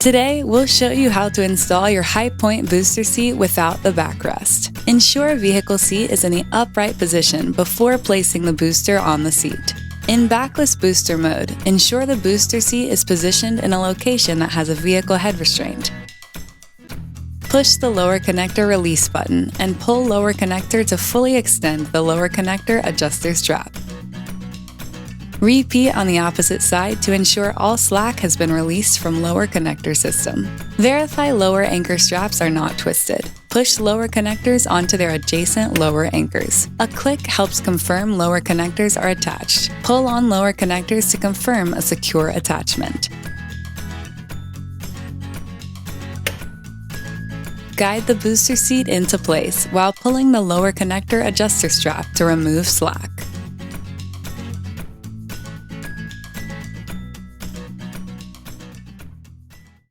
Today, we'll show you how to install your Highpoint booster seat without the backrest. Ensure vehicle seat is in the upright position before placing the booster on the seat. In backless booster mode, ensure the booster seat is positioned in a location that has a vehicle head restraint. Push the lower connector release button and pull lower connector to fully extend the lower connector adjuster strap. Repeat on the opposite side to ensure all slack has been released from lower connector system. Verify lower anchor straps are not twisted. Push lower connectors onto their adjacent lower anchors. A click helps confirm lower connectors are attached. Pull on lower connectors to confirm a secure attachment. Guide the booster seat into place while pulling the lower connector adjuster strap to remove slack.